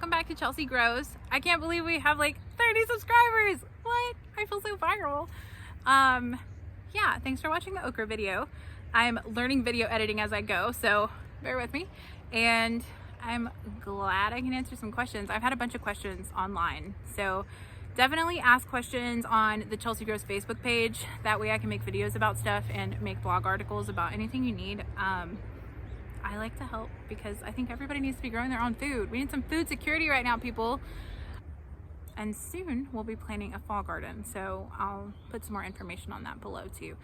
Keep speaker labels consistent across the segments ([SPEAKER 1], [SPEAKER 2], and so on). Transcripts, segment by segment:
[SPEAKER 1] welcome back to Chelsea Grows. I can't believe we have like 30 subscribers. What? I feel so viral. Yeah, thanks for watching the okra video. I'm learning video editing as I go, so bear with me. And I'm glad I can answer some questions. I've had a bunch of questions online, so definitely ask questions on the Chelsea Grows Facebook page. That way I can make videos about stuff and make blog articles about anything you need. I like to help because I think everybody needs to be growing their own food. We need some food security right now, people. And soon we'll be planting a fall garden, so I'll put some more information on that below too.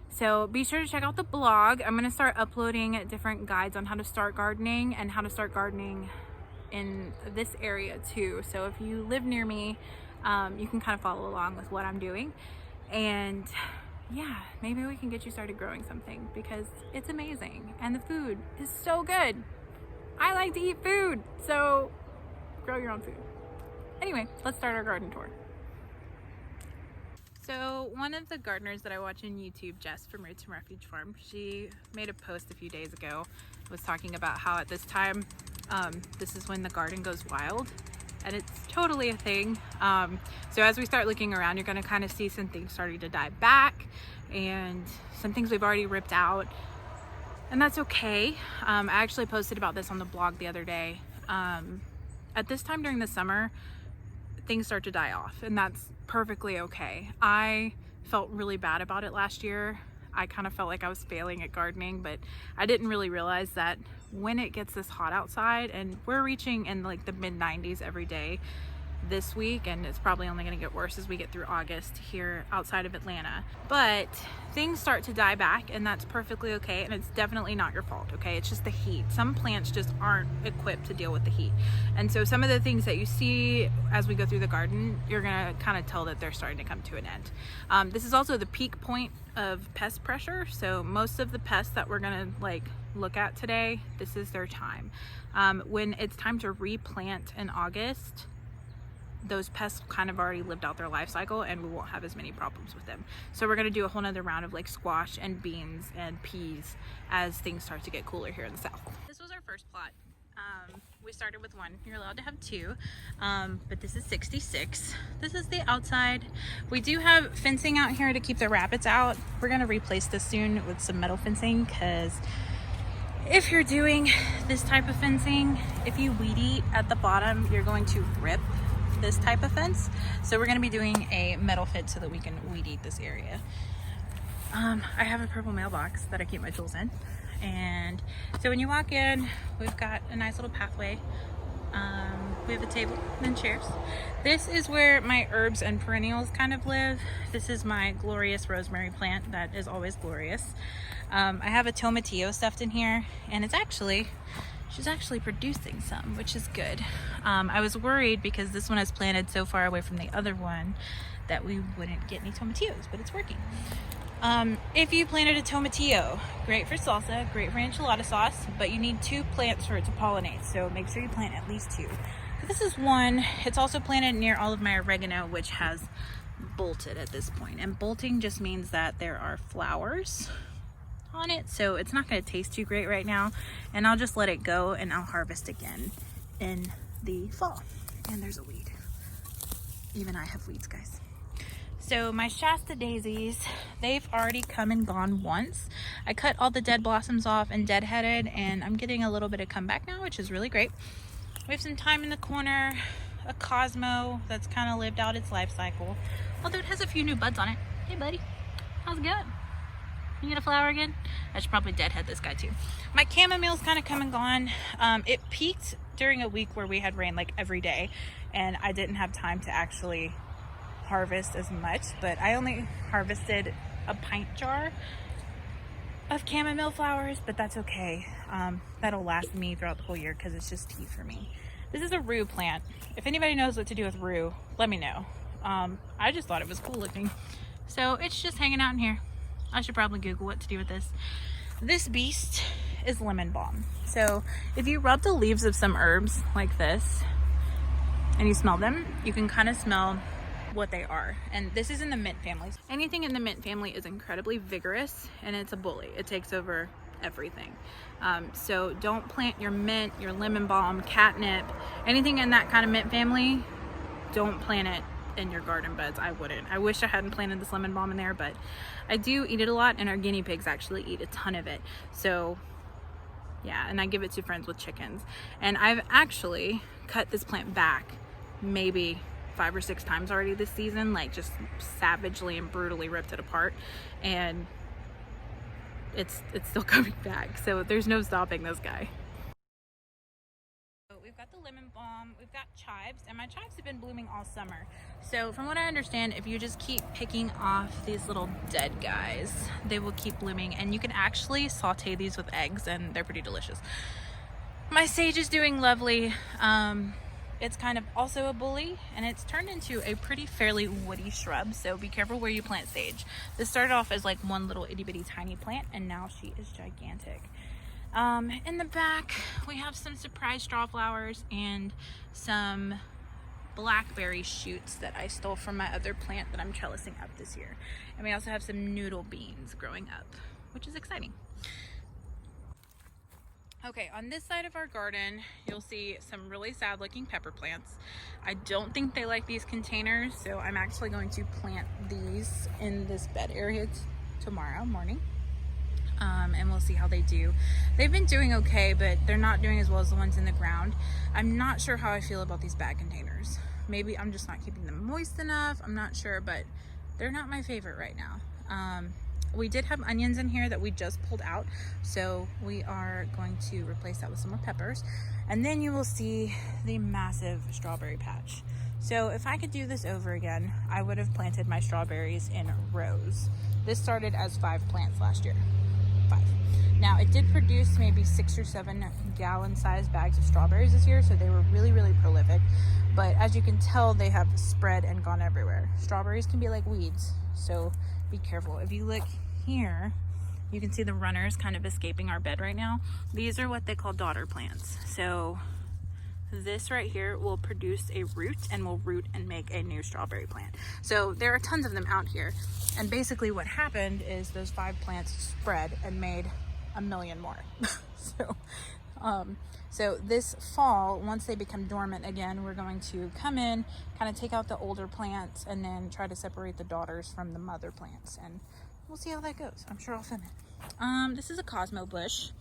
[SPEAKER 1] So be sure to check out the blog. I'm gonna start uploading different guides on how to start gardening and how to start gardening in this area too. So if you live near me, you can kind of follow along with what I'm doing. And yeah, maybe we can get you started growing something because it's amazing and the food is so good. I like to eat food, so grow your own food. Anyway, let's start our garden tour. So one of the gardeners that I watch on YouTube, Jess from Roots and Refuge Farm, she made a post a few days ago, was talking about how at this time, this is when the garden goes wild. And it's totally a thing. So as we start looking around, you're gonna kind of see some things starting to die back and some things we've already ripped out, and that's okay. I actually posted about this on the blog the other day. At this time during the summer, things start to die off, and that's perfectly okay. I felt really bad about it last year. I kind of felt like I was failing at gardening, but I didn't really realize that when it gets this hot outside, and we're reaching in like the mid 90s every day this week, and it's probably only going to get worse as we get through August here outside of Atlanta, but things start to die back, and that's perfectly okay. And it's definitely not your fault, okay? It's just the heat. Some plants just aren't equipped to deal with the heat, and so some of the things that you see as we go through the garden, you're gonna kind of tell that they're starting to come to an end. This is also the peak point of pest pressure, so most of the pests that we're gonna look at today, this is their time. When it's time to replant in August, those pests kind of already lived out their life cycle, and we won't have as many problems with them. So we're going to do a whole nother round of like squash and beans and peas as things start to get cooler here in the south. This was our first plot. We started with one. You're allowed to have two, but this is 66. This is the outside. We do have fencing out here to keep the rabbits out. We're going to replace this soon with some metal fencing, because if you're doing this type of fencing, if you weed eat at the bottom, you're going to rip this type of fence. So we're going to be doing a metal fence so that we can weed eat this area. I have a purple mailbox that I keep my tools in, and so when you walk in, we've got a nice little pathway. We have a table and chairs. This is where my herbs and perennials kind of live. This is my glorious rosemary plant that is always glorious. I have a tomatillo stuffed in here, and she's actually producing some, which is good. I was worried because this one is planted so far away from the other one that we wouldn't get any tomatillos, but it's working. If you planted a tomatillo, great for salsa, great for enchilada sauce, but you need 2 plants for it to pollinate, so make sure you plant at least 2. So this is one. It's also planted near all of my oregano, which has bolted at this point, and bolting just means that there are flowers on it, so it's not going to taste too great right now, and I'll just let it go and I'll harvest again in the fall. And there's a weed. Even I have weeds, guys. So my Shasta daisies, they've already come and gone once. I cut all the dead blossoms off and deadheaded, and I'm getting a little bit of comeback now, which is really great. We have some thyme in the corner, a Cosmo that's kind of lived out its life cycle, although it has a few new buds on it. Hey buddy, how's it going? You get a flower again? I should probably deadhead this guy too. My chamomile's kind of come and gone. It peaked during a week where we had rain like every day, and I didn't have time to actually harvest as much, but I only harvested a pint jar of chamomile flowers, but that's okay. That'll last me throughout the whole year because it's just tea for me. This is a rue plant. If anybody knows what to do with rue, let me know. I just thought it was cool looking, so it's just hanging out in here. I should probably Google what to do with this. This beast is lemon balm. So if you rub the leaves of some herbs like this and you smell them, you can kind of smell what they are. And this is in the mint family. Anything in the mint family is incredibly vigorous, and it's a bully. It takes over everything. So don't plant your mint, your lemon balm, catnip, anything in that kind of mint family. Don't plant it in your garden beds. I wouldn't. I wish I hadn't planted this lemon balm in there, but I do eat it a lot, and our guinea pigs actually eat a ton of it. So yeah, and I give it to friends with chickens. And I've actually cut this plant back maybe 5 or 6 times already this season, like just savagely and brutally ripped it apart, and it's still coming back. So there's no stopping this guy. We've got the lemon balm, we've got chives, and my chives have been blooming all summer. So from what I understand, if you just keep picking off these little dead guys, they will keep blooming, and you can actually saute these with eggs, and they're pretty delicious. My sage is doing lovely. It's kind of also a bully, and it's turned into a pretty fairly woody shrub, so be careful where you plant sage. This started off as like one little itty bitty tiny plant, and now she is gigantic. In the back we have some surprise straw flowers and some blackberry shoots that I stole from my other plant that I'm trellising up this year. And we also have some noodle beans growing up, which is exciting. Okay, on this side of our garden, you'll see some really sad looking pepper plants. I don't think they like these containers, so I'm actually going to plant these in this bed area tomorrow morning. And we'll see how they do. They've been doing okay, but they're not doing as well as the ones in the ground. I'm not sure how I feel about these bag containers. Maybe I'm just not keeping them moist enough. I'm not sure, but they're not my favorite right now. We did have onions in here that we just pulled out, so we are going to replace that with some more peppers. And then you will see the massive strawberry patch. So if I could do this over again, I would have planted my strawberries in rows. This started as 5 plants last year. 5. Now it did produce maybe 6 or 7 gallon sized bags of strawberries this year, so they were really, really prolific. But as you can tell, they have spread and gone everywhere. Strawberries can be like weeds, so be careful. If you look here, you can see the runners kind of escaping our bed right now. These are what they call daughter plants. So this right here will produce a root and will root and make a new strawberry plant. So there are tons of them out here. And basically what happened is those 5 plants spread and made a million more. So this fall, once they become dormant again, we're going to come in, kind of take out the older plants, and then try to separate the daughters from the mother plants. And we'll see how that goes. I'm sure I'll film it. This is a Cosmo bush.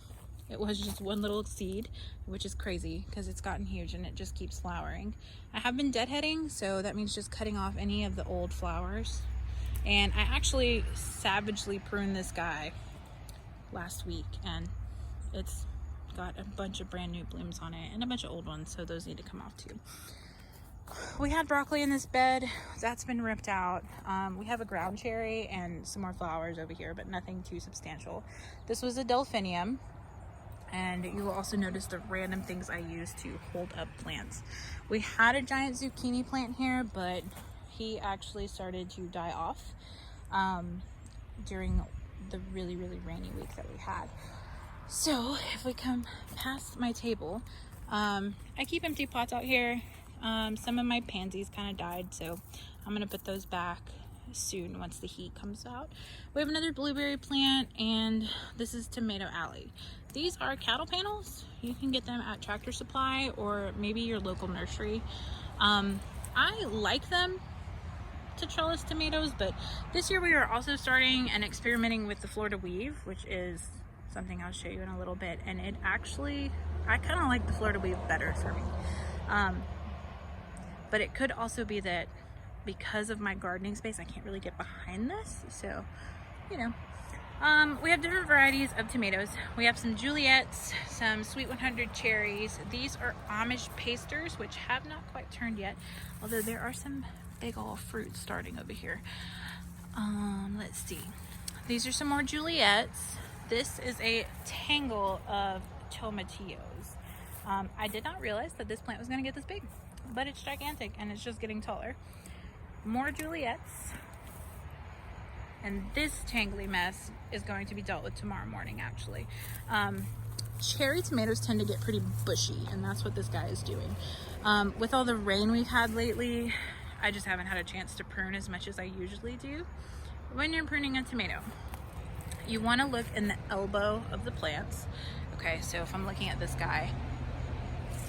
[SPEAKER 1] It was just one little seed, which is crazy because it's gotten huge and it just keeps flowering. I have been deadheading, so that means just cutting off any of the old flowers. And I actually savagely pruned this guy last week, and it's got a bunch of brand new blooms on it and a bunch of old ones, so those need to come off too. We had broccoli in this bed. That's been ripped out. We have a ground cherry and some more flowers over here, but nothing too substantial. This was a delphinium. And you will also notice the random things I use to hold up plants. We had a giant zucchini plant here, but he actually started to die off during the really, really rainy week that we had. So if we come past my table, I keep empty pots out here. Some of my pansies kind of died, so I'm gonna put those back soon once the heat comes out. We have another blueberry plant, and this is Tomato Alley. These are cattle panels. You can get them at Tractor Supply or maybe your local nursery. I like them to trellis tomatoes, but this year we are also starting and experimenting with the Florida weave, which is something I'll show you in a little bit. And it actually, I kind of like the Florida weave better for me. But it could also be that because of my gardening space, I can't really get behind this. So, you know, we have different varieties of tomatoes. We have some Juliets, some Sweet 100 cherries. These are Amish pasters, which have not quite turned yet, although there are some big old fruit starting over here. Let's see. These are some more Juliets. This is a tangle of tomatillos. I did not realize that this plant was going to get this big, but it's gigantic and it's just getting taller. More Juliets. And this tangly mess is going to be dealt with tomorrow morning, actually. Cherry tomatoes tend to get pretty bushy, and that's what this guy is doing. With all the rain we've had lately, I just haven't had a chance to prune as much as I usually do when you're pruning a tomato. you want to look in the elbow of the plants. Okay, so if I'm looking at this guy,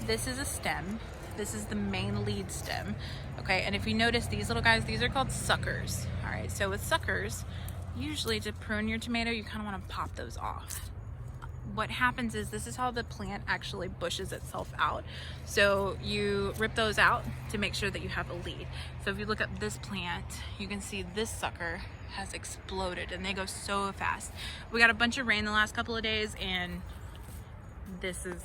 [SPEAKER 1] this is a stem. This is the main lead stem. Okay, and if you notice these little guys, these are called suckers. All right, so with suckers, usually to prune your tomato, you kind of want to pop those off. What happens is this is how the plant actually bushes itself out. So you rip those out to make sure that you have a lead. So if you look at this plant, you can see this sucker has exploded and they go so fast. We got a bunch of rain the last couple of days and this has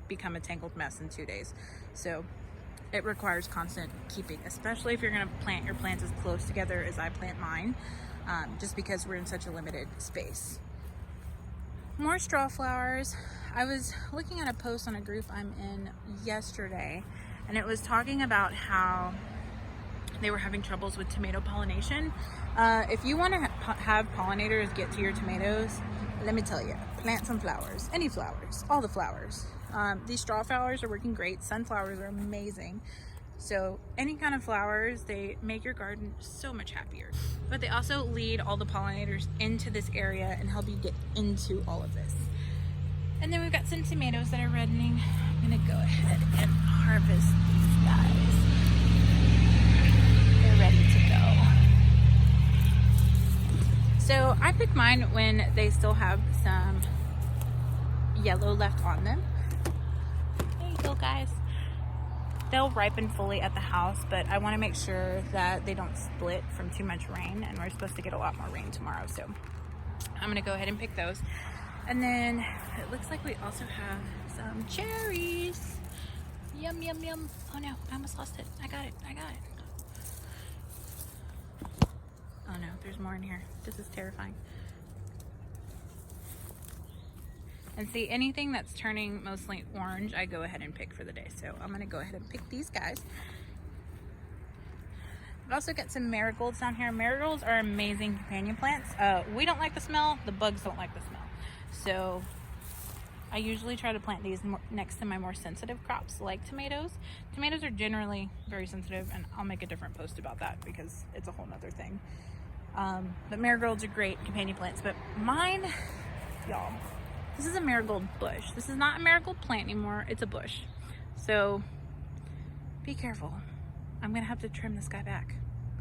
[SPEAKER 1] become a tangled mess in 2 days. So it requires constant keeping, especially if you're gonna plant your plants as close together as I plant mine, just because we're in such a limited space. More straw flowers. I was looking at a post on a group I'm in yesterday, and it was talking about how they were having troubles with tomato pollination. If you want to have pollinators get to your tomatoes, let me tell you, plant some flowers, any flowers, all the flowers. These straw flowers are working great. Sunflowers are amazing. So any kind of flowers, they make your garden so much happier. But they also lead all the pollinators into this area and help you get into all of this. And then we've got some tomatoes that are reddening. I'm gonna go ahead and harvest these guys. They're ready to go. So I pick mine when they still have some yellow left on them. There you go, guys. They'll ripen fully at the house, but I want to make sure that they don't split from too much rain, and we're supposed to get a lot more rain tomorrow, so I'm going to go ahead and pick those. And then it looks like we also have some cherries. Yum, yum, yum. Oh no, I almost lost it. I got it. Oh no, there's more in here. This is terrifying. And see, anything that's turning mostly orange, I go ahead and pick for the day. So I'm gonna go ahead and pick these guys. I've also got some marigolds down here. Marigolds are amazing companion plants. We don't like the smell, the bugs don't like the smell. So I usually try to plant these next to my more sensitive crops like tomatoes. Tomatoes are generally very sensitive, and I'll make a different post about that because it's a whole nother thing. But marigolds are great companion plants, but mine, y'all, this is a marigold bush. This is not a marigold plant anymore, it's a bush. So be careful. I'm gonna have to trim this guy back.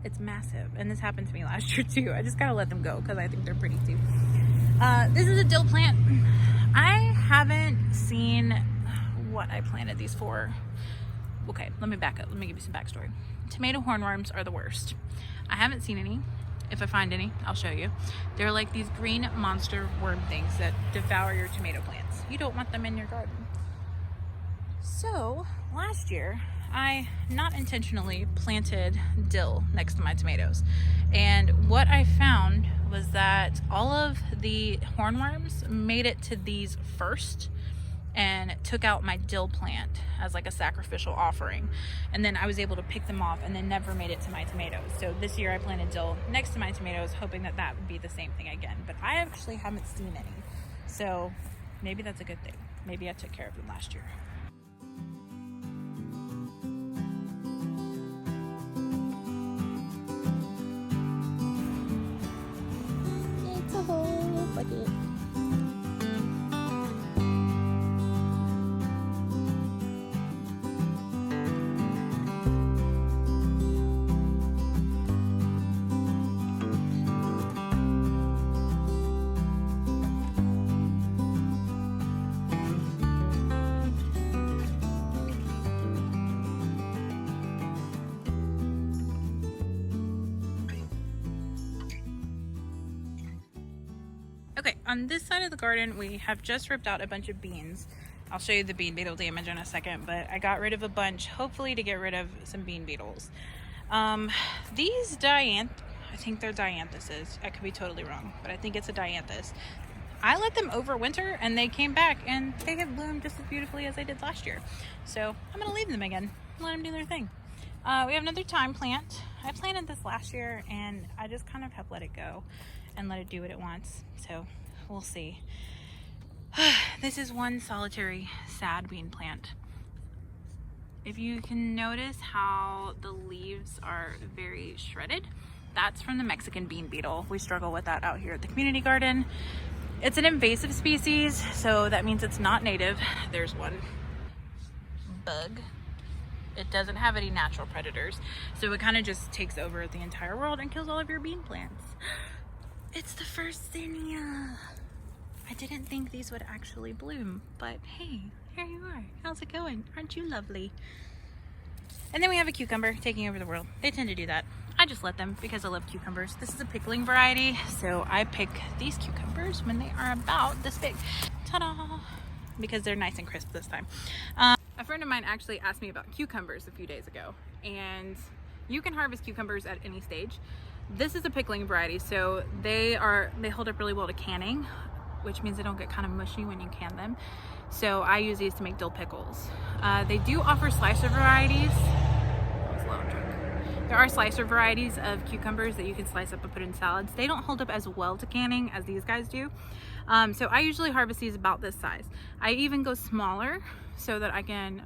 [SPEAKER 1] It's massive, and this happened to me last year too. I just gotta let them go because I think they're pretty too. This is a dill plant. I haven't seen what I planted these for. Okay, let me back up. Let me give you some backstory. Tomato hornworms are the worst. I haven't seen any. If I find any, I'll show you. They're like these green monster worm things that devour your tomato plants. You don't want them in your garden. So last year, I not intentionally planted dill next to my tomatoes. And what I found was that all of the hornworms made it to these first and took out my dill plant as like a sacrificial offering. And then I was able to pick them off and then never made it to my tomatoes. So this year I planted dill next to my tomatoes, hoping that that would be the same thing again. But I actually haven't seen any. So maybe that's a good thing. Maybe I took care of them last year. It's a whole bucket. Okay, on this side of the garden, we have just ripped out a bunch of beans. I'll show you the bean beetle damage in a second, but I got rid of a bunch, hopefully to get rid of some bean beetles. These I think they're dianthuses. I could be totally wrong, but I think it's a dianthus. I let them overwinter and they came back and they have bloomed just as beautifully as they did last year. So I'm gonna leave them again, let them do their thing. We have another thyme plant. I planted this last year and I just kind of have let it go and let it do what it wants. So we'll see. This is one solitary sad bean plant. If you can notice how the leaves are very shredded, That's from the Mexican bean beetle. We struggle with that out here at the community garden. It's an invasive species, so that means it's not native. There's one bug. It doesn't have any natural predators, so it kind of just takes over the entire world and kills all of your bean plants. It's the first zinnia. I didn't think these would actually bloom, but hey, here you are. How's it going? Aren't you lovely? And then we have a cucumber taking over the world. They tend to do that. I just let them because I love cucumbers. This is a pickling variety, so I pick these cucumbers when they are about this big. Ta-da! Because they're nice and crisp this time. A friend of mine actually asked me about cucumbers a few days ago, and you can harvest cucumbers at any stage. This is a pickling variety, so they hold up really well to canning, which means they don't get kind of mushy when you can them. So I use these to make dill pickles. They do offer slicer varieties. There are slicer varieties of cucumbers that you can slice up and put in salads. They don't hold up as well to canning as these guys do. So I usually harvest these about this size. I even go smaller so that I can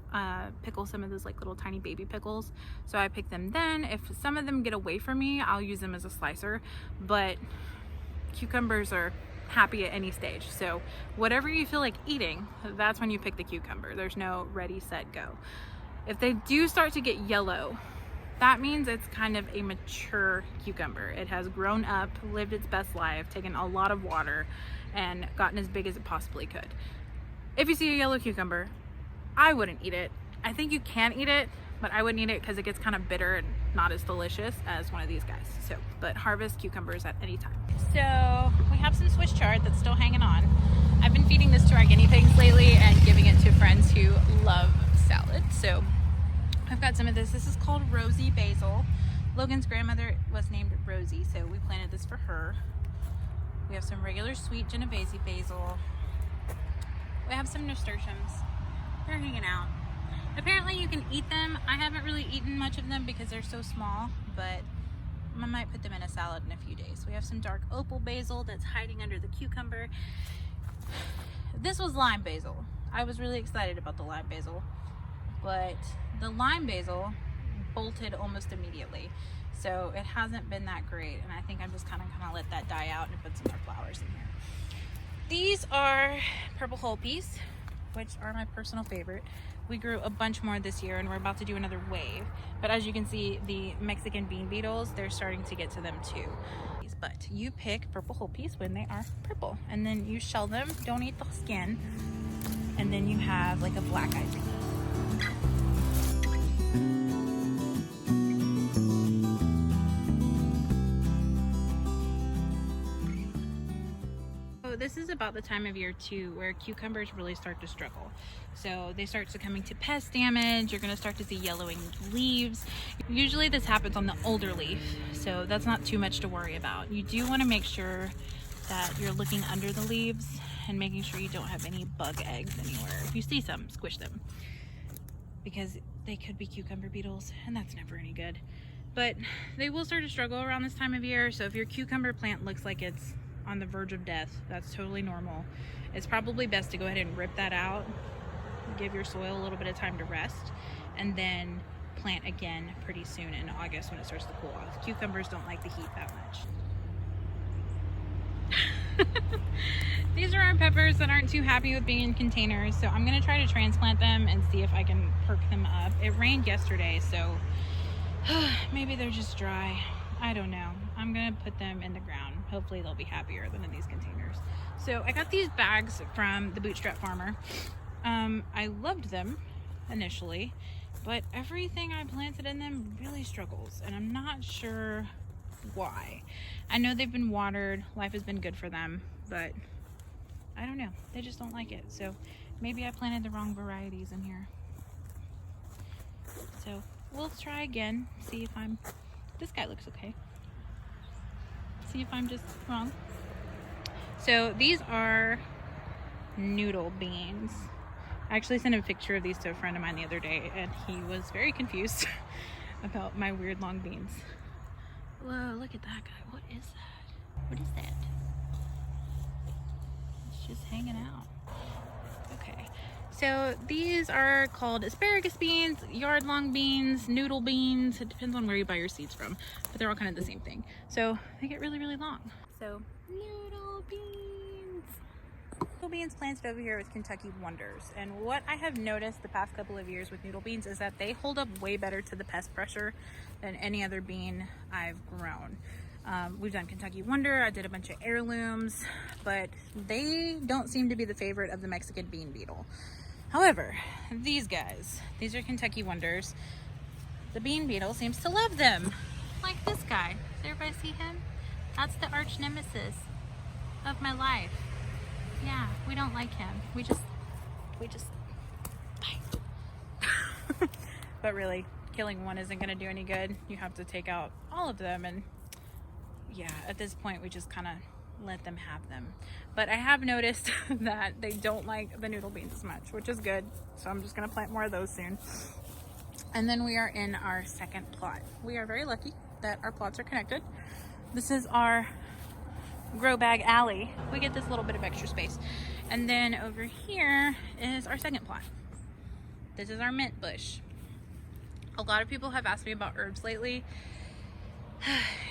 [SPEAKER 1] pickle some of those like little tiny baby pickles. So I pick them then. If some of them get away from me, I'll use them as a slicer. But cucumbers are happy at any stage. So whatever you feel like eating, that's when you pick the cucumber. There's no ready, set, go. If they do start to get yellow, that means it's kind of a mature cucumber. It has grown up, lived its best life, taken a lot of water, and gotten as big as it possibly could. If you see a yellow cucumber, I wouldn't eat it. I think you can eat it, but I wouldn't eat it because it gets kind of bitter and not as delicious as one of these guys. So, but harvest cucumbers at any time. So we have some Swiss chard that's still hanging on. I've been feeding this to our guinea pigs lately and giving it to friends who love salad. So I've got some of this. This is called Rosie basil. Logan's grandmother was named Rosie, so we planted this for her. We have some regular sweet Genovese basil. We have some nasturtiums. They're hanging out. Apparently you can eat them. I haven't really eaten much of them because they're so small, but I might put them in a salad in a few days. We have some dark opal basil that's hiding under the cucumber. This was lime basil. I was really excited about the lime basil, but the lime basil bolted almost immediately. So it hasn't been that great, and I think I'm just kind of let that die out and put some more flowers in here. These are purple whole peas, which are my personal favorite. We grew a bunch more this year and we're about to do another wave. But as you can see, the Mexican bean beetles, they're starting to get to them too. But you pick purple whole peas when they are purple, and then you shell them, don't eat the skin, and then you have like a black-eyed pea. This is about the time of year too where cucumbers really start to struggle. So they start succumbing to pest damage. You're going to start to see yellowing leaves. Usually this happens on the older leaf, so that's not too much to worry about. You do want to make sure that you're looking under the leaves and making sure you don't have any bug eggs anywhere. If you see some, squish them, because they could be cucumber beetles and that's never any good. But they will start to struggle around this time of year. So if your cucumber plant looks like it's on the verge of death, that's totally normal. It's probably best to go ahead and rip that out, give your soil a little bit of time to rest, and then plant again pretty soon in August when it starts to cool off. Cucumbers don't like the heat that much. These are our peppers that aren't too happy with being in containers, so I'm going to try to transplant them and see if I can perk them up. It rained yesterday, so maybe they're just dry. I don't know. I'm gonna put them in the ground. Hopefully they'll be happier than in these containers. So I got these bags from the Bootstrap Farmer. I loved them initially, but everything I planted in them really struggles, and I'm not sure why. I know they've been watered, life has been good for them, but I don't know. They just don't like it. So maybe I planted the wrong varieties in here. So we'll try again, see if this guy looks okay. See if I'm just wrong. So these are noodle beans. I actually sent a picture of these to a friend of mine the other day, and he was very confused about my weird long beans. Whoa, look at that guy. What is that? What is that? It's just hanging out. Okay, So these are called asparagus beans, yard long beans, noodle beans. It depends on where you buy your seeds from, but they're all kind of the same thing. So they get really, really long. So noodle beans. Noodle beans planted over here with Kentucky Wonders. And what I have noticed the past couple of years with noodle beans is that they hold up way better to the pest pressure than any other bean I've grown. We've done Kentucky Wonder, I did a bunch of heirlooms, but they don't seem to be the favorite of the Mexican bean beetle. However, these guys, these are Kentucky Wonders. The bean beetle seems to love them. Like this guy. Does everybody see him? That's the arch nemesis of my life. Yeah, we don't like him. We just bye. But really, killing one isn't gonna do any good. You have to take out all of them, and yeah, at this point we just kind of let them have them. But I have noticed that they don't like the noodle beans as much, which is good. So I'm just gonna plant more of those soon. And then we are in our second plot. We are very lucky that our plots are connected. This is our grow bag alley. We get this little bit of extra space. And then over here is our second plot. This is our mint bush. A lot of people have asked me about herbs lately.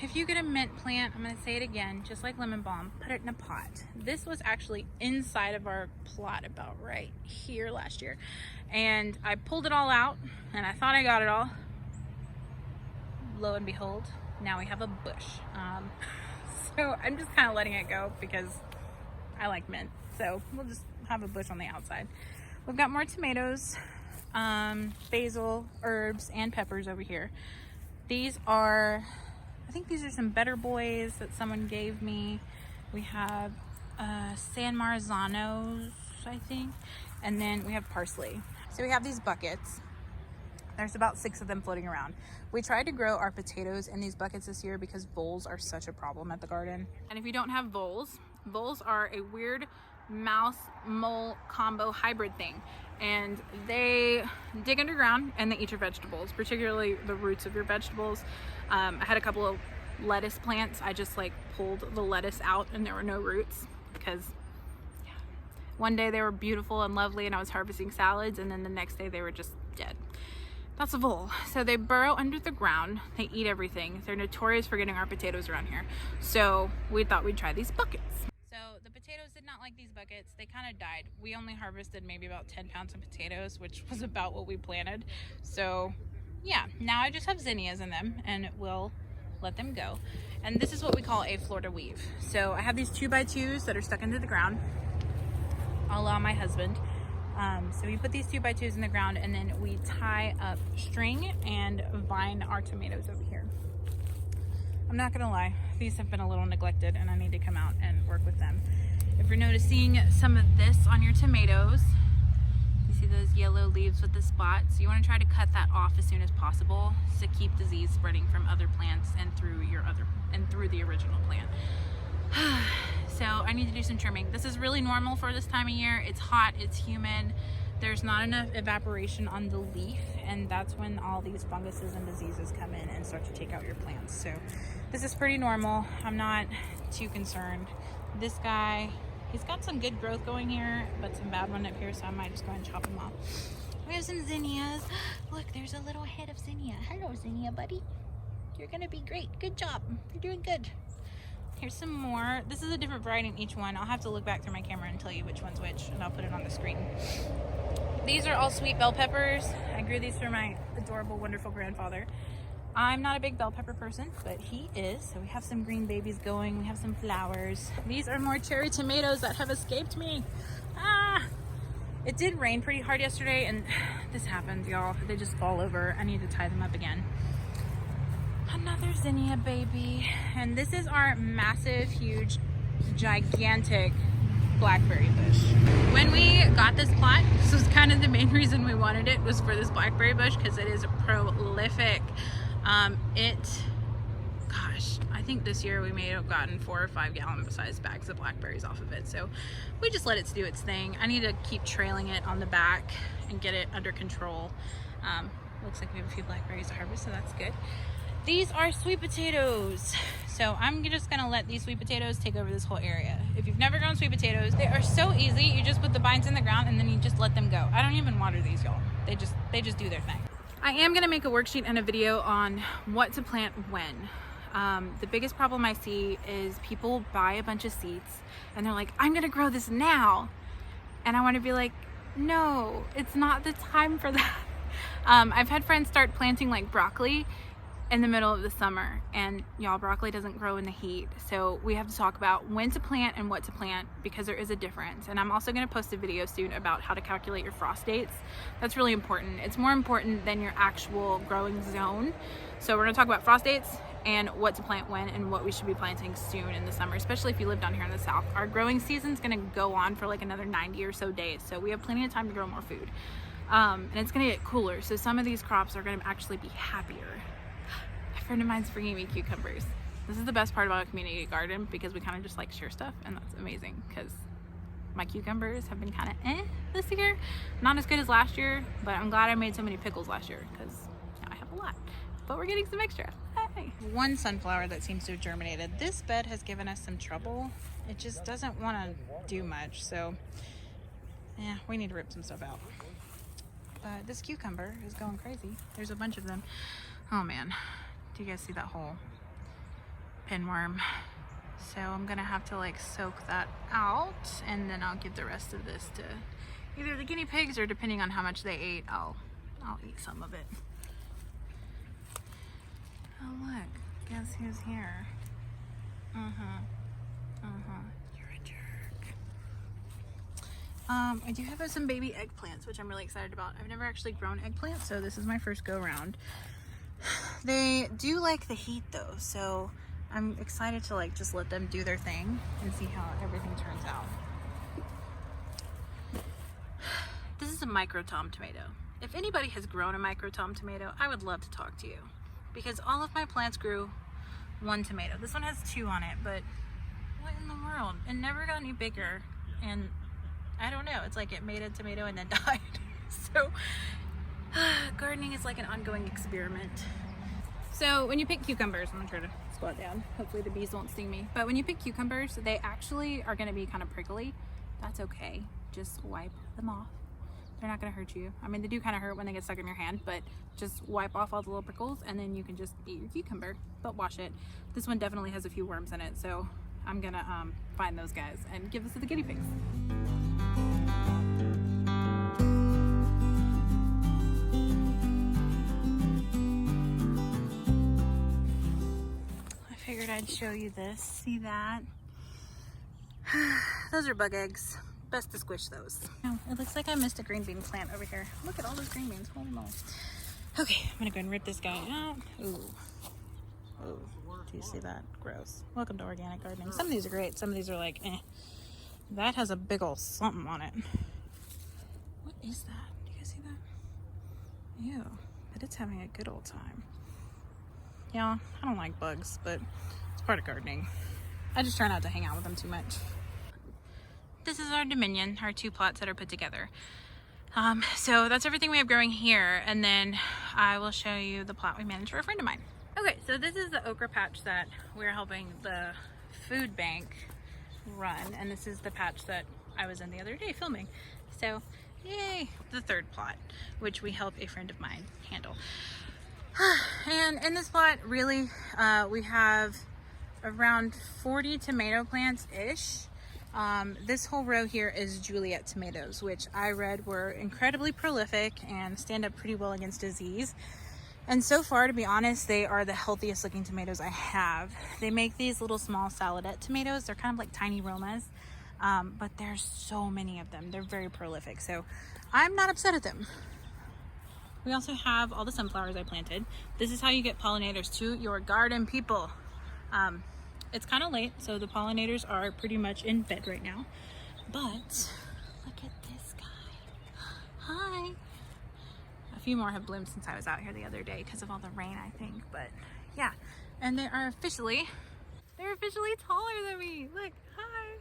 [SPEAKER 1] If you get a mint plant, I'm going to say it again, just like lemon balm, put it in a pot. This was actually inside of our plot about right here last year. And I pulled it all out and I thought I got it all. Lo and behold, now we have a bush. So I'm just kind of letting it go because I like mint. So we'll just have a bush on the outside. We've got more tomatoes, basil, herbs, and peppers over here. These are, I think these are some Better Boys that someone gave me. We have San Marzanos, I think, and then we have parsley. So we have these buckets. There's about 6 of them floating around. We tried to grow our potatoes in these buckets this year because voles are such a problem at the garden. And if you don't have voles, voles are a weird mouse mole combo hybrid thing. And they dig underground and they eat your vegetables, particularly the roots of your vegetables. I had a couple of lettuce plants. I just like pulled the lettuce out and there were no roots because one day they were beautiful and lovely and I was harvesting salads, and then the next day they were just dead. That's a vole. So they burrow under the ground. They eat everything. They're notorious for getting our potatoes around here. So we thought we'd try these buckets. So the potatoes did not like these buckets. They kind of died. We only harvested maybe about 10 pounds of potatoes, which was about what we planted. So yeah, now I just have zinnias in them and we'll let them go. And this is what we call a Florida weave. So I have these 2x2s that are stuck into the ground, a la my husband. So we put these 2x2s in the ground and then we tie up string and vine our tomatoes over here. I'm not gonna lie, these have been a little neglected and I need to come out and work with them. If you're noticing some of this on your tomatoes, you see those yellow leaves with the spots, you want to try to cut that off as soon as possible to keep disease spreading from other plants and through the original plant. So I need to do some trimming. This is really normal for this time of year. It's hot, it's humid, there's not enough evaporation on the leaf, and that's when all these funguses and diseases come in and start to take out your plants. So this is pretty normal. I'm not too concerned. This guy, he's got some good growth going here, but some bad one up here, so I might just go ahead and chop him off. We have some zinnias. Look, there's a little head of zinnia. Hello, zinnia buddy. You're gonna be great. Good job. You're doing good. Here's some more. This is a different variety in each one. I'll have to look back through my camera and tell you which one's which, and I'll put it on the screen. These are all sweet bell peppers. I grew these for my adorable, wonderful grandfather. I'm not a big bell pepper person, but he is. So we have some green babies going. We have some flowers. These are more cherry tomatoes that have escaped me. It did rain pretty hard yesterday, and this happens, y'all. They just fall over. I need to tie them up again. Another zinnia baby. And this is our massive, huge, gigantic blackberry bush. When we got this plot, this was kind of the main reason we wanted it, was for this blackberry bush, because it is prolific. Gosh, I think this year we may have gotten 4 or 5 gallon sized bags of blackberries off of it. So we just let it do its thing. I need to keep trailing it on the back and get it under control. Looks like we have a few blackberries to harvest, so that's good. These are sweet potatoes. So I'm just gonna let these sweet potatoes take over this whole area. If you've never grown sweet potatoes, they are so easy. You just put the vines in the ground and then you just let them go. I don't even water these, y'all. They just do their thing. I am gonna make a worksheet and a video on what to plant when. The biggest problem I see is people buy a bunch of seeds and they're like, I'm gonna grow this now. And I wanna be like, no, it's not the time for that. I've had friends start planting like broccoli in the middle of the summer, and y'all, broccoli doesn't grow in the heat. So we have to talk about when to plant and what to plant, because there is a difference. And I'm also going to post a video soon about how to calculate your frost dates. That's really important. It's more important than your actual growing zone. So we're going to talk about frost dates and what to plant when and what we should be planting soon in the summer, especially if you live down here in the south. Our growing season's going to go on for like another 90 or so days, so we have plenty of time to grow more food. And it's going to get cooler, so some of these crops are going to actually be happier. A friend of mine's bringing me cucumbers. This is the best part about a community garden, because we kind of just like share stuff, and that's amazing, because my cucumbers have been kind of this year. Not as good as last year, but I'm glad I made so many pickles last year, because now I have a lot. But we're getting some extra. Hey. One sunflower that seems to have germinated. This bed has given us some trouble. It just doesn't want to do much, so yeah, we need to rip some stuff out. But this cucumber is going crazy. There's a bunch of them. Oh man, do you guys see that whole pinworm? So I'm gonna have to like soak that out, and then I'll give the rest of this to either the guinea pigs, or depending on how much they ate, I'll eat some of it. Oh look, guess who's here? You're a jerk. I do have some baby eggplants, which I'm really excited about. I've never actually grown eggplants, so this is my first go round. They do like the heat though, so I'm excited to like just let them do their thing and see how everything turns out. This is a micro tom tomato. If anybody has grown a micro tom tomato, I would love to talk to you, because all of my plants grew one tomato. This one has two on it, but what in the world? It never got any bigger, and I don't know, it's like it made a tomato and then died. So gardening is like an ongoing experiment. So when you pick cucumbers, I'm gonna try to squat down, hopefully the bees won't sting me, but when you pick cucumbers, they actually are gonna be kind of prickly. That's okay, just wipe them off. They're not gonna hurt you. I mean, they do kind of hurt when they get stuck in your hand, but just wipe off all the little prickles and then you can just eat your cucumber, but wash it. This one definitely has a few worms in it, so I'm gonna find those guys and give this to the guinea pigs. I figured I'd show you this. See that? Those are bug eggs. Best to squish those. Oh, it looks like I missed a green bean plant over here. Look at all those green beans. Holy moly. Okay, I'm gonna go and rip this guy out. Ooh. Ooh. Do you see that? Gross. Welcome to organic gardening. Some of these are great. Some of these are like, eh. That has a big ol' something on it. What is that? Do you guys see that? Ew. But it's having a good old time. Yeah, I don't like bugs, but it's part of gardening. I just try not to hang out with them too much. This is our Dominion, our two plots that are put together. So that's everything we have growing here, and then I will show you the plot we managed for a friend of mine. Okay, so this is the okra patch that we're helping the food bank run, and this is the patch that I was in the other day filming. So yay, the third plot, which we help a friend of mine handle. And in this plot, really, we have around 40 tomato plants ish. This whole row here is Juliet tomatoes, which I read were incredibly prolific and stand up pretty well against disease. And so far, to be honest, they are the healthiest looking tomatoes I have. They make these little small saladette tomatoes. They're kind of like tiny Romas, but there's so many of them. They're very prolific, so I'm not upset at them. We also have all the sunflowers I planted. This is how you get pollinators to your garden, people. It's kind of late, so the pollinators are pretty much in bed right now. But look at this guy. Hi. A few more have bloomed since I was out here the other day because of all the rain, I think. But yeah, and they're officially taller than me. Look, hi.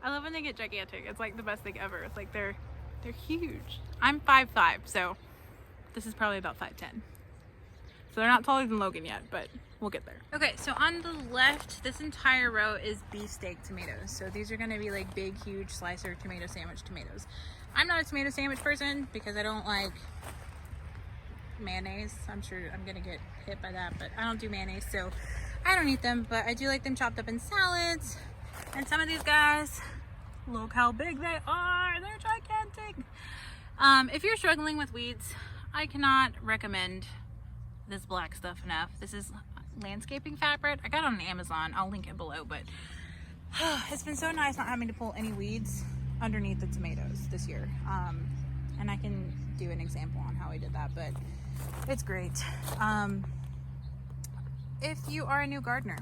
[SPEAKER 1] I love when they get gigantic. It's like the best thing ever. It's like they're huge. I'm 5'5", so this is probably about 5'10". So they're not taller than Logan yet, but we'll get there. Okay, so on the left, this entire row is beefsteak tomatoes. So these are gonna be like big, huge slicer tomato sandwich tomatoes. I'm not a tomato sandwich person because I don't like mayonnaise. I'm sure I'm gonna get hit by that, but I don't do mayonnaise, so I don't eat them, but I do like them chopped up in salads. And some of these guys, look how big they are. They're gigantic. If you're struggling with weeds, I cannot recommend this black stuff enough. This is landscaping fabric. I got it on Amazon. I'll link it below, but it's been so nice not having to pull any weeds underneath the tomatoes this year. And I can do an example on how I did that, but it's great. If you are a new gardener,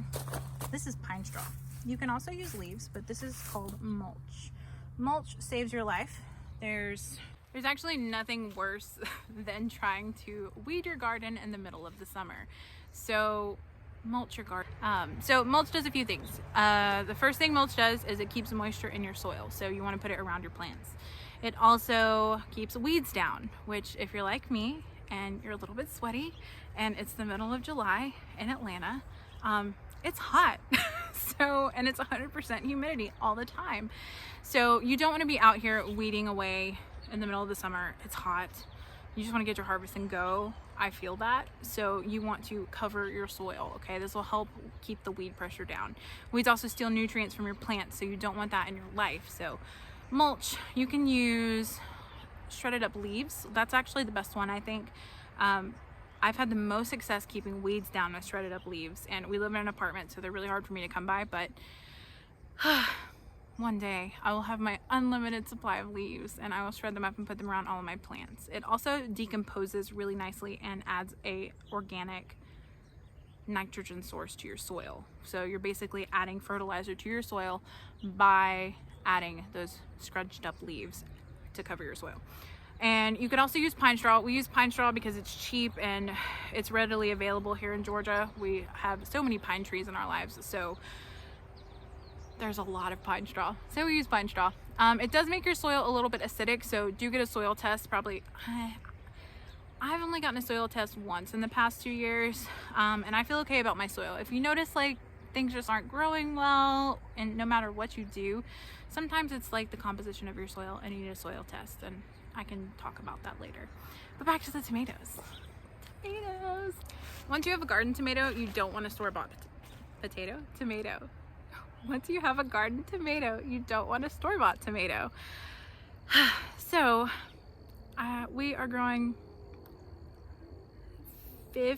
[SPEAKER 1] this is pine straw. You can also use leaves, but this is called mulch. Mulch saves your life. There's actually nothing worse than trying to weed your garden in the middle of the summer. So mulch your garden. So mulch does a few things. The first thing mulch does is it keeps moisture in your soil. So you want to put it around your plants. It also keeps weeds down, which if you're like me and you're a little bit sweaty and it's the middle of July in Atlanta, it's hot. And it's 100% humidity all the time. So you don't want to be out here weeding away in the middle of the summer. It's hot. You just want to get your harvest and go. I feel that. So you want to cover your soil, okay? This will help keep the weed pressure down. Weeds also steal nutrients from your plants, so you don't want that in your life. So mulch, you can use shredded up leaves. That's actually the best one, I think. I've had the most success keeping weeds down with shredded up leaves, and we live in an apartment, so they're really hard for me to come by, but one day I will have my unlimited supply of leaves and I will shred them up and put them around all of my plants. It also decomposes really nicely and adds a organic nitrogen source to your soil. So you're basically adding fertilizer to your soil by adding those scrunched up leaves to cover your soil. And you could also use pine straw. We use pine straw because it's cheap and it's readily available here in Georgia. We have so many pine trees in our lives, so there's a lot of pine straw. So we use pine straw. It does make your soil a little bit acidic, so do get a soil test. Probably, I've only gotten a soil test once in the past 2 years, and I feel okay about my soil. If you notice like things just aren't growing well, and no matter what you do, sometimes it's like the composition of your soil and you need a soil test, and I can talk about that later. But back to the tomatoes. Tomatoes. Once you have a garden tomato, you don't want a store-bought tomato. Once you have a garden tomato, you don't want a store-bought tomato. So we are growing I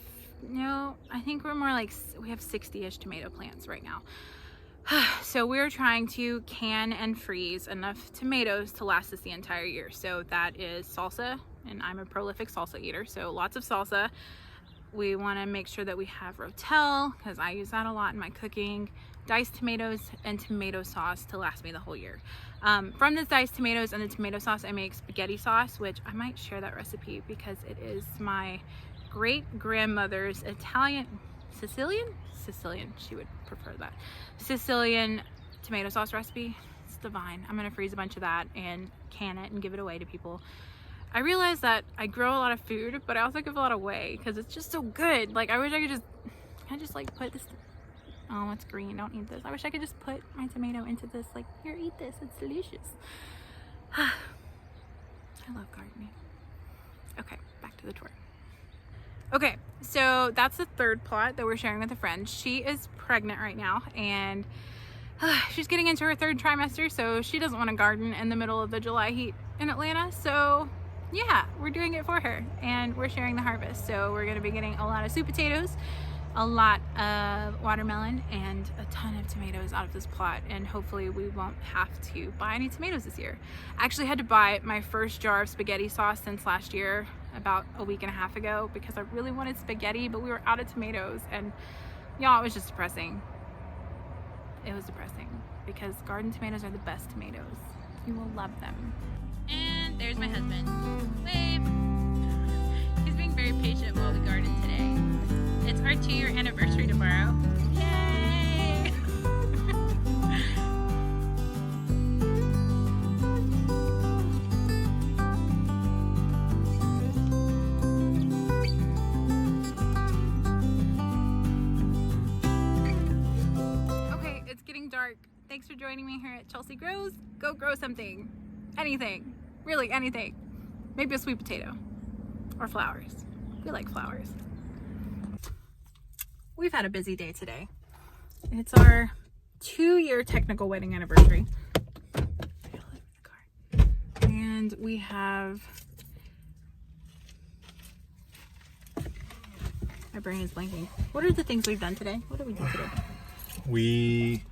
[SPEAKER 1] think we're more like, we have 60-ish tomato plants right now. So we're trying to can and freeze enough tomatoes to last us the entire year. So that is salsa, and I'm a prolific salsa eater, so lots of salsa. We want to make sure that we have rotel, because I use that a lot in my cooking, diced tomatoes, and tomato sauce to last me the whole year. From the diced tomatoes and the tomato sauce, I make spaghetti sauce, which I might share that recipe because it is my great-grandmother's Sicilian, she would prefer that, Sicilian tomato sauce recipe. It's divine. I'm gonna freeze a bunch of that and can it and give it away to people. I realize that I grow a lot of food, but I also give a lot away because it's just so good. Like, I wish I could just like put this, oh, it's green, don't eat this. I wish I could just put my tomato into this, like, here, eat this, it's delicious. I love gardening. Okay, back to the tour. Okay, so that's the third plot that we're sharing with a friend. She is pregnant right now, and she's getting into her third trimester, so she doesn't want to garden in the middle of the July heat in Atlanta. So yeah, we're doing it for her, and we're sharing the harvest. So we're going to be getting a lot of sweet potatoes, a lot of watermelon, and a ton of tomatoes out of this plot, and hopefully we won't have to buy any tomatoes this year. I actually had to buy my first jar of spaghetti sauce since last year, about a week and a half ago, because I really wanted spaghetti, but we were out of tomatoes, and y'all, it was just depressing. It was depressing because garden tomatoes are the best tomatoes. You will love them. And there's my husband. Wave. He's being very patient while we garden today. It's our 2-year anniversary tomorrow. Yay! Thanks for joining me here at Chelsea Grows. Go grow something. Anything. Really anything. Maybe a sweet potato. Or flowers. We like flowers. We've had a busy day today. It's our 2-year technical wedding anniversary. And we have... My brain is blanking. What are the things we've done today? What did we do today?
[SPEAKER 2] We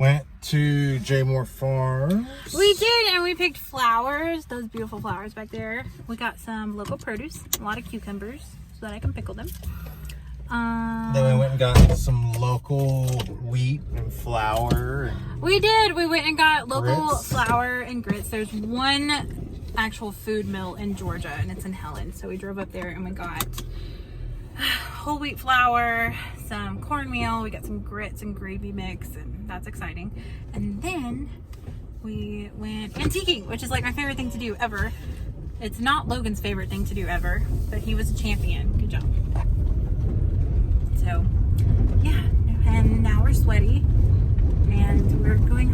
[SPEAKER 2] went to J. Moore Farms.
[SPEAKER 1] We did, and we picked flowers. Those beautiful flowers back there. We got some local produce, a lot of cucumbers, so that I can pickle them.
[SPEAKER 2] Then we went and got some local wheat and flour.
[SPEAKER 1] We did. We went and got local
[SPEAKER 2] grits.
[SPEAKER 1] flour and grits. There's one actual food mill in Georgia, and it's in Helen. So we drove up there and we got whole wheat flour, some cornmeal, we got some grits and gravy mix, and that's exciting. And then we went antiquing, which is like my favorite thing to do ever. It's not Logan's favorite thing to do ever, but he was a champion. Good job. So yeah, and now we're sweaty and we're going